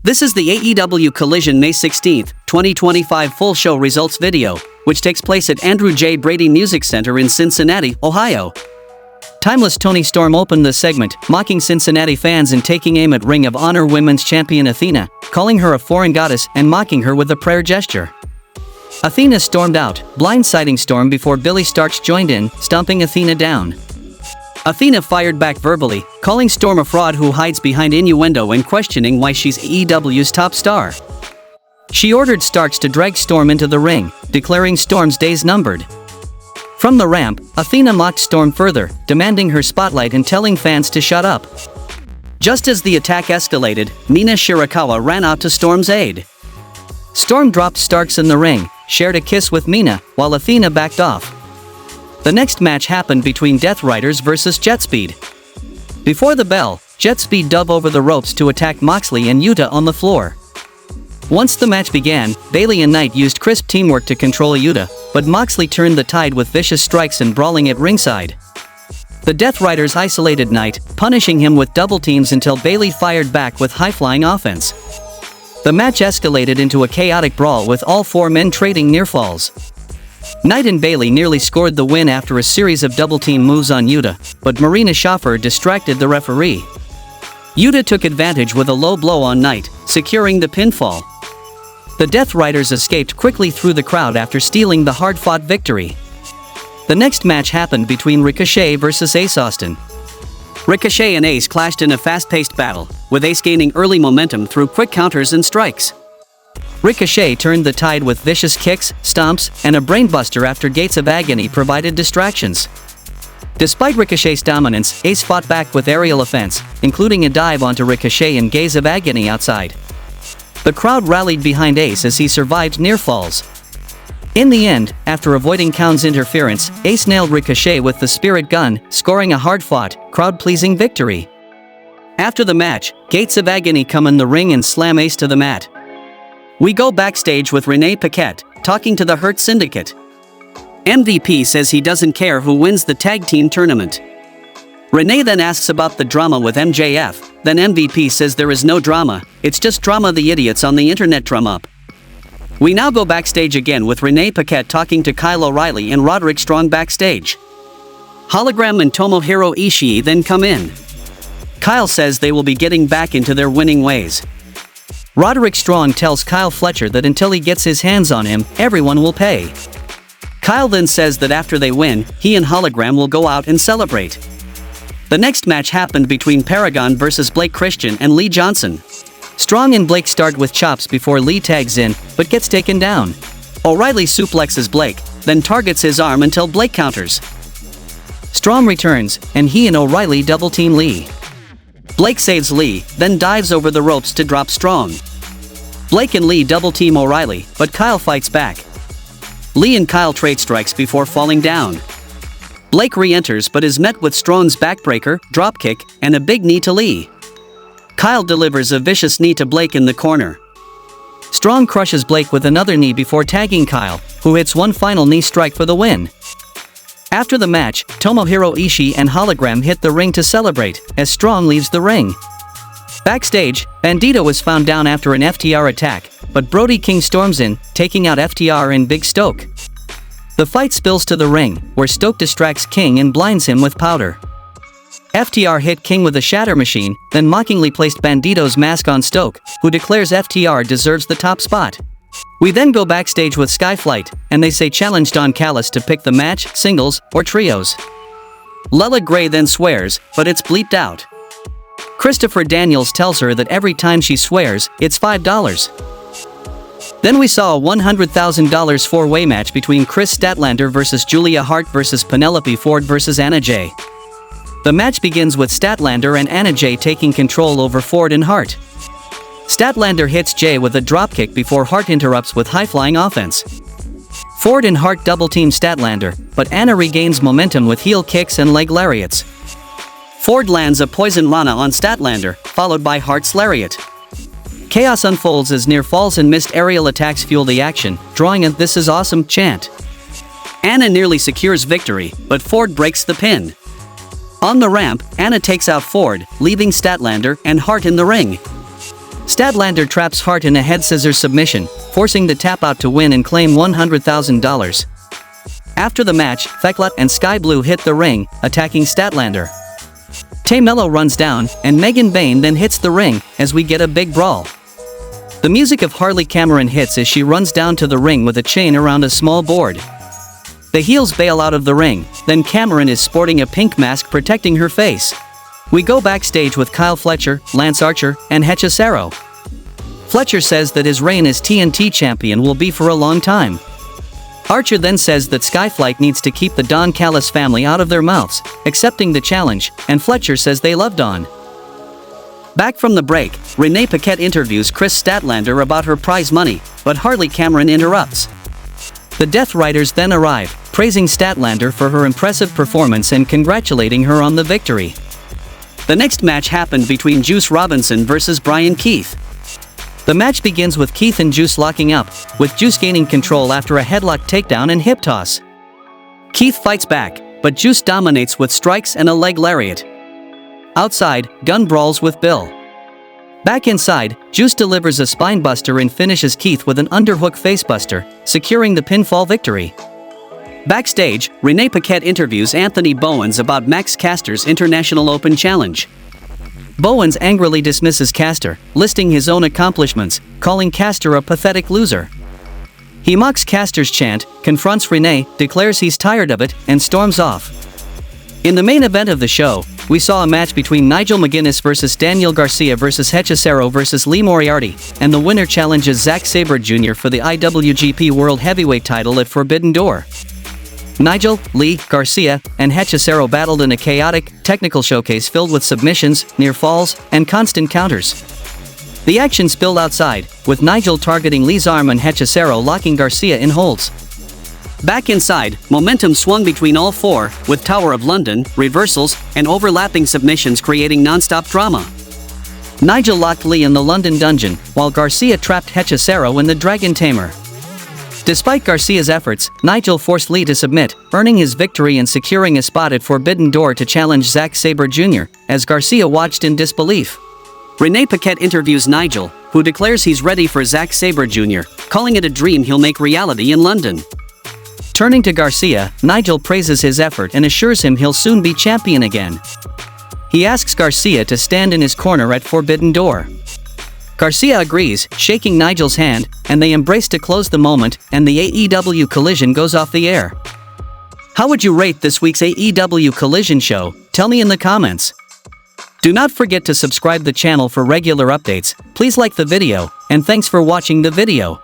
This is the AEW Collision May 16, 2025 full show results video, which takes place at Andrew J. Brady Music Center in Cincinnati, Ohio. Timeless Toni Storm opened the segment, mocking Cincinnati fans and taking aim at Ring of Honor Women's Champion Athena, calling her a foreign goddess and mocking her with a prayer gesture. Athena stormed out, blindsiding Storm before Billy Starks joined in, stomping Athena down. Athena fired back verbally, calling Storm a fraud who hides behind innuendo and questioning why she's AEW's top star. She ordered Starks to drag Storm into the ring, declaring Storm's days numbered. From the ramp, Athena mocked Storm further, demanding her spotlight and telling fans to shut up. Just as the attack escalated, Mina Shirakawa ran out to Storm's aid. Storm dropped Starks in the ring, shared a kiss with Mina, while Athena backed off. The next match happened between Death Riders vs Jetspeed. Before the bell, Jetspeed dove over the ropes to attack Moxley and Yuta on the floor. Once the match began, Bayley and Knight used crisp teamwork to control Yuta, but Moxley turned the tide with vicious strikes and brawling at ringside. The Death Riders isolated Knight, punishing him with double teams until Bayley fired back with high-flying offense. The match escalated into a chaotic brawl with all four men trading near falls. Knight and Bayley nearly scored the win after a series of double-team moves on Yuta, but Marina Shaffer distracted the referee. Yuta took advantage with a low blow on Knight, securing the pinfall. The Death Riders escaped quickly through the crowd after stealing the hard-fought victory. The next match happened between Ricochet vs Ace Austin. Ricochet and Ace clashed in a fast-paced battle, with Ace gaining early momentum through quick counters and strikes. Ricochet turned the tide with vicious kicks, stomps, and a brainbuster after Gates of Agony provided distractions. Despite Ricochet's dominance, Ace fought back with aerial offense, including a dive onto Ricochet and Gaze of Agony outside. The crowd rallied behind Ace as he survived near falls. In the end, after avoiding Khan's interference, Ace nailed Ricochet with the Spirit Gun, scoring a hard-fought, crowd-pleasing victory. After the match, Gates of Agony come in the ring and slam Ace to the mat. We go backstage with Renee Paquette, talking to the Hurt Syndicate. MVP says he doesn't care who wins the tag team tournament. Renee then asks about the drama with MJF, then MVP says there is no drama, it's just drama the idiots on the internet drum up. We now go backstage again with Renee Paquette talking to Kyle O'Reilly and Roderick Strong backstage. Hologram and Tomohiro Ishii then come in. Kyle says they will be getting back into their winning ways. Roderick Strong tells Kyle Fletcher that until he gets his hands on him, everyone will pay. Kyle then says that after they win, he and Hologram will go out and celebrate. The next match happened between Paragon vs Blake Christian and Lee Johnson. Strong and Blake start with chops before Lee tags in, but gets taken down. O'Reilly suplexes Blake, then targets his arm until Blake counters. Strong returns, and he and O'Reilly double-team Lee. Blake saves Lee, then dives over the ropes to drop Strong. Blake and Lee double-team O'Reilly, but Kyle fights back. Lee and Kyle trade strikes before falling down. Blake re-enters but is met with Strong's backbreaker, dropkick, and a big knee to Lee. Kyle delivers a vicious knee to Blake in the corner. Strong crushes Blake with another knee before tagging Kyle, who hits one final knee strike for the win. After the match, Tomohiro Ishii and Hologram hit the ring to celebrate, as Strong leaves the ring. Backstage, Bandito was found down after an FTR attack, but Brody King storms in, taking out FTR and Big Stoke. The fight spills to the ring, where Stoke distracts King and blinds him with powder. FTR hit King with a shatter machine, then mockingly placed Bandito's mask on Stoke, who declares FTR deserves the top spot. We then go backstage with Skyflight, and they say challenge Don Callis to pick the match, singles, or trios. Lella Gray then swears, but it's bleeped out. Christopher Daniels tells her that every time she swears, it's $5. Then we saw a $100,000 four-way match between Chris Statlander vs Julia Hart vs Penelope Ford vs Anna Jay. The match begins with Statlander and Anna Jay taking control over Ford and Hart. Statlander hits Jay with a dropkick before Hart interrupts with high-flying offense. Ford and Hart double-team Statlander, but Anna regains momentum with heel kicks and leg lariats. Ford lands a poison Rana on Statlander, followed by Hart's lariat. Chaos unfolds as near falls and missed aerial attacks fuel the action, drawing a "This is awesome" chant. Anna nearly secures victory, but Ford breaks the pin. On the ramp, Anna takes out Ford, leaving Statlander and Hart in the ring. Statlander traps Hart in a head scissors submission, forcing the tap-out to win and claim $100,000. After the match, Thekla and Sky Blue hit the ring, attacking Statlander. ToniMina runs down, and Megan Bayne then hits the ring, as we get a big brawl. The music of Harley Cameron hits as she runs down to the ring with a chain around a small board. The heels bail out of the ring, then Cameron is sporting a pink mask protecting her face. We go backstage with Kyle Fletcher, Lance Archer, and Hechicero. Fletcher says that his reign as TNT champion will be for a long time. Archer then says that Skyflight needs to keep the Don Callis family out of their mouths, accepting the challenge, and Fletcher says they love Don. Back from the break, Renee Paquette interviews Chris Statlander about her prize money, but Harley Cameron interrupts. The Death Riders then arrive, praising Statlander for her impressive performance and congratulating her on the victory. The next match happened between Juice Robinson versus Brian Keith. The match begins with Keith and Juice locking up, with Juice gaining control after a headlock takedown and hip toss. Keith fights back, but Juice dominates with strikes and a leg lariat. Outside, Gunn brawls with Bill. Back inside, Juice delivers a spinebuster and finishes Keith with an underhook facebuster, securing the pinfall victory. Backstage, Renee Paquette interviews Anthony Bowens about Max Caster's International Open Challenge. Bowens angrily dismisses Caster, listing his own accomplishments, calling Caster a pathetic loser. He mocks Caster's chant, confronts Renee, declares he's tired of it, and storms off. In the main event of the show, we saw a match between Nigel McGuinness versus Daniel Garcia versus Hechicero versus Lee Moriarty, and the winner challenges Zack Sabre Jr. for the IWGP World Heavyweight title at Forbidden Door. Nigel, Lee, Garcia, and Hechicero battled in a chaotic, technical showcase filled with submissions, near falls, and constant counters. The action spilled outside, with Nigel targeting Lee's arm and Hechicero locking Garcia in holds. Back inside, momentum swung between all four, with Tower of London, reversals, and overlapping submissions creating non-stop drama. Nigel locked Lee in the London dungeon, while Garcia trapped Hechicero in the Dragon Tamer. Despite Garcia's efforts, Nigel forced Lee to submit, earning his victory and securing a spot at Forbidden Door to challenge Zack Sabre Jr., as Garcia watched in disbelief. Renee Paquette interviews Nigel, who declares he's ready for Zack Sabre Jr., calling it a dream he'll make reality in London. Turning to Garcia, Nigel praises his effort and assures him he'll soon be champion again. He asks Garcia to stand in his corner at Forbidden Door. Garcia agrees, shaking Nigel's hand, and they embrace to close the moment, and the AEW Collision goes off the air. How would you rate this week's AEW Collision show? Tell me in the comments. Do not forget to subscribe the channel for regular updates, please like the video, and thanks for watching the video.